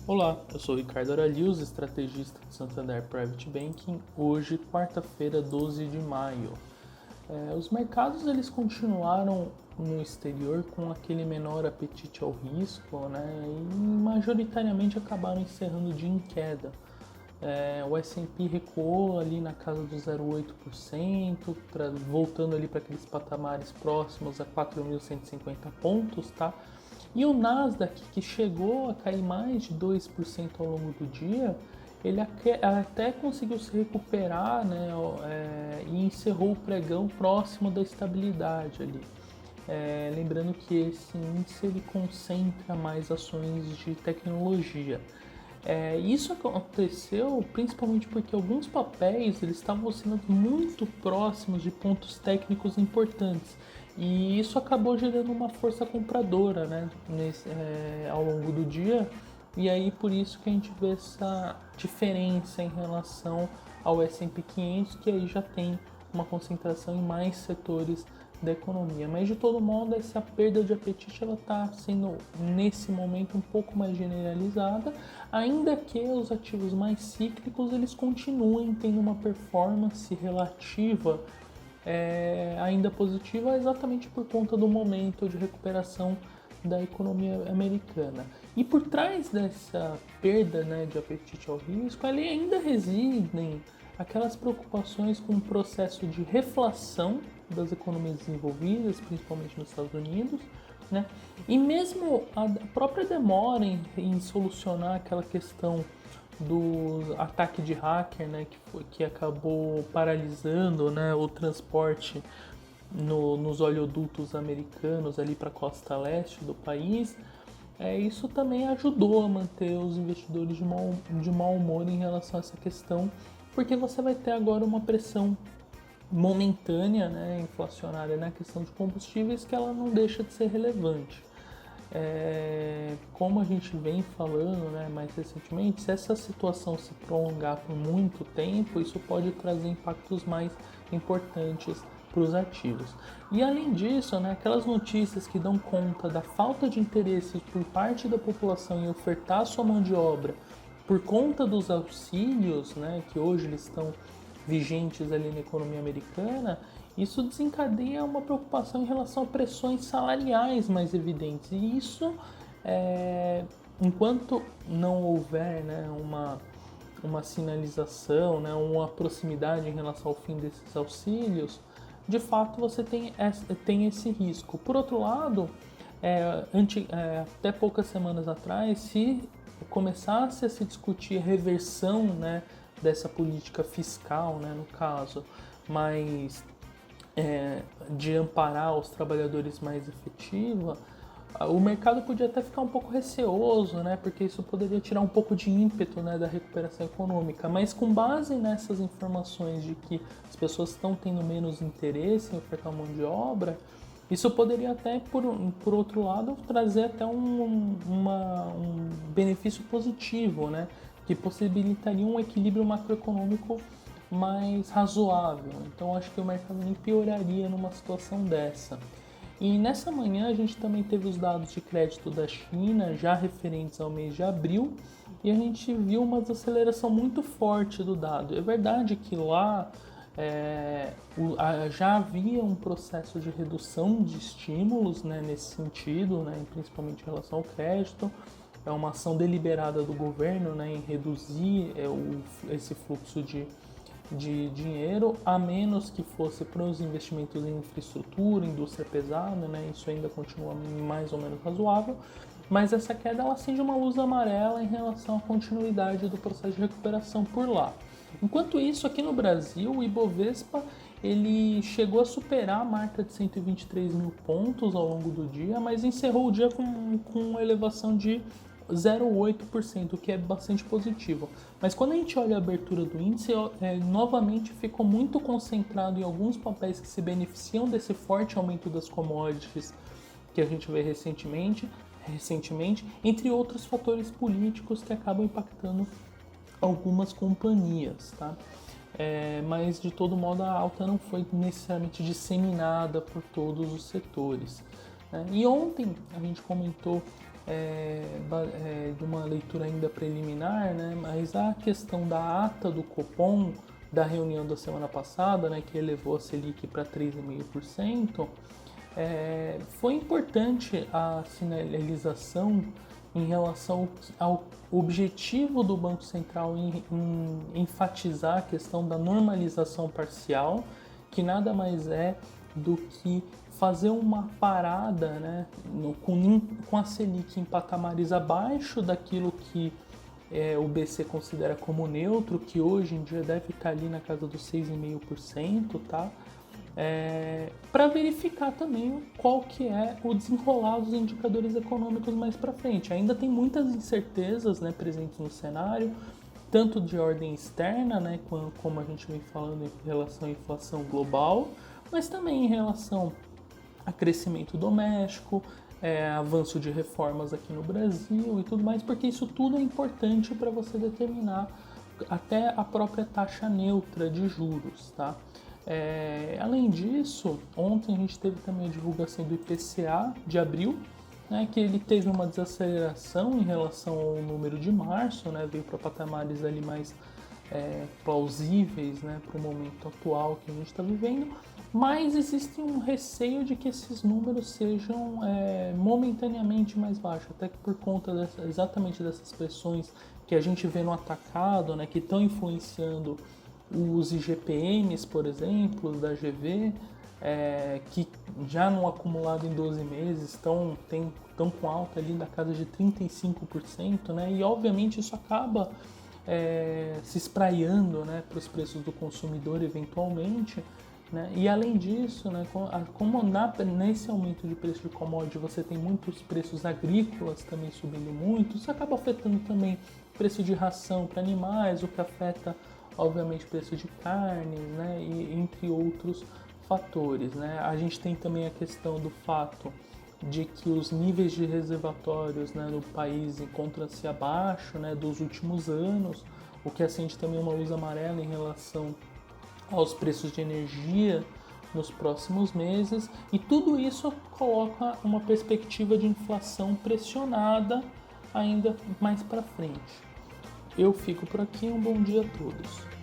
Olá, eu sou o Ricardo Aralius, estrategista do Santander Private Banking. Hoje, quarta-feira, 12 de maio. Os mercados eles continuaram no exterior com aquele menor apetite ao risco, né? E majoritariamente acabaram encerrando o dia em queda. O S&P recuou ali na casa do 0,8%, voltando ali para aqueles patamares próximos a 4.150 pontos, tá? E o Nasdaq, que chegou a cair mais de 2% ao longo do dia, ele até conseguiu se recuperar, né, e encerrou o pregão próximo da estabilidade ali. Lembrando que esse índice ele concentra mais ações de tecnologia. Isso aconteceu principalmente porque alguns papéis eles estavam sendo muito próximos de pontos técnicos importantes e isso acabou gerando uma força compradora, né, ao longo do dia, e aí por isso que a gente vê essa diferença em relação ao S&P 500, que aí já tem uma concentração em mais setores da economia. Mas de todo modo, essa perda de apetite ela está sendo nesse momento um pouco mais generalizada, ainda que os ativos mais cíclicos eles continuem tendo uma performance relativa ainda positiva, exatamente por conta do momento de recuperação da economia americana. E por trás dessa perda, né, de apetite ao risco, ali ainda residem aquelas preocupações com o processo de reflação das economias desenvolvidas, principalmente nos Estados Unidos, né? E mesmo a própria demora em solucionar aquela questão do ataque de hacker, né, que acabou paralisando, né, o transporte nos oleodutos americanos ali para a costa leste do país. Isso também ajudou a manter os investidores de mau humor em relação a essa questão, porque você vai ter agora uma pressão momentânea, né, inflacionária na questão de combustíveis, que ela não deixa de ser relevante. Como a gente vem falando, né, mais recentemente, se essa situação se prolongar por muito tempo, isso pode trazer impactos mais importantes para os ativos. E além disso, né, aquelas notícias que dão conta da falta de interesse por parte da população em ofertar sua mão de obra por conta dos auxílios, né, que hoje eles estão vigentes ali na economia americana, isso desencadeia uma preocupação em relação a pressões salariais mais evidentes. E isso, enquanto não houver, né, uma sinalização, né, uma proximidade em relação ao fim desses auxílios, de fato você tem esse risco. Por outro lado, até poucas semanas atrás, se começasse a se discutir a reversão, né, dessa política fiscal, né, no caso, mas de amparar os trabalhadores mais efetiva, o mercado podia até ficar um pouco receoso, né, porque isso poderia tirar um pouco de ímpeto, né, da recuperação econômica. Mas com base nessas informações de que as pessoas estão tendo menos interesse em ofertar mão de obra, isso poderia até, por outro lado, trazer até um benefício positivo, né, que possibilitaria um equilíbrio macroeconômico mais razoável. Então acho que o mercado nem pioraria numa situação dessa. E nessa manhã a gente também teve os dados de crédito da China, já referentes ao mês de abril, e a gente viu uma desaceleração muito forte do dado. É verdade que lá já havia um processo de redução de estímulos, né, nesse sentido, né, principalmente em relação ao crédito. É uma ação deliberada do governo, né, em reduzir esse fluxo de dinheiro, a menos que fosse para os investimentos em infraestrutura, indústria pesada, né? Isso ainda continua mais ou menos razoável, mas essa queda ela acende uma luz amarela em relação à continuidade do processo de recuperação por lá. Enquanto isso, aqui no Brasil, o Ibovespa ele chegou a superar a marca de 123 mil pontos ao longo do dia, mas encerrou o dia com uma elevação de 0,8%, o que é bastante positivo. Mas quando a gente olha a abertura do índice, novamente ficou muito concentrado em alguns papéis que se beneficiam desse forte aumento das commodities que a gente vê recentemente, entre outros fatores políticos que acabam impactando algumas companhias, tá? Mas de todo modo a alta não foi necessariamente disseminada por todos os setores. né? E ontem a gente comentou de uma leitura ainda preliminar, né? Mas a questão da ata do Copom da reunião da semana passada, né, que elevou a Selic para 3,5%, foi importante a sinalização em relação ao objetivo do Banco Central em enfatizar a questão da normalização parcial, que nada mais é do que fazer uma parada, né, com a Selic em patamares abaixo daquilo que o BC considera como neutro, que hoje em dia deve estar ali na casa dos 6,5%, tá? Para verificar também qual que é o desenrolar dos indicadores econômicos mais para frente. Ainda tem muitas incertezas, né, presentes no cenário, tanto de ordem externa, né, como a gente vem falando em relação à inflação global, mas também em relação a crescimento doméstico, avanço de reformas aqui no Brasil e tudo mais, porque isso tudo é importante para você determinar até a própria taxa neutra de juros, tá? Além disso, ontem a gente teve também a divulgação do IPCA de abril, né, que ele teve uma desaceleração em relação ao número de março, né, veio para patamares ali mais plausíveis, né, para o momento atual que a gente está vivendo, mas existe um receio de que esses números sejam momentaneamente mais baixos, até que por conta exatamente dessas pressões que a gente vê no atacado, né, que estão influenciando os IGPMs, por exemplo, da GV, que já no acumulado em 12 meses estão com alta ali da casa de 35%, né, e obviamente isso acaba se espraiando, né, para os preços do consumidor eventualmente, né? E além disso, né, como nesse aumento de preço de commodity você tem muitos preços agrícolas também subindo muito, isso acaba afetando também o preço de ração para animais, o que afeta obviamente o preço de carnes, né, e entre outros fatores, né? A gente tem também a questão do fato de que os níveis de reservatórios, né, no país encontram-se abaixo, né, dos últimos anos, o que acende também uma luz amarela em relação aos preços de energia nos próximos meses, e tudo isso coloca uma perspectiva de inflação pressionada ainda mais para frente. Eu fico por aqui, um bom dia a todos.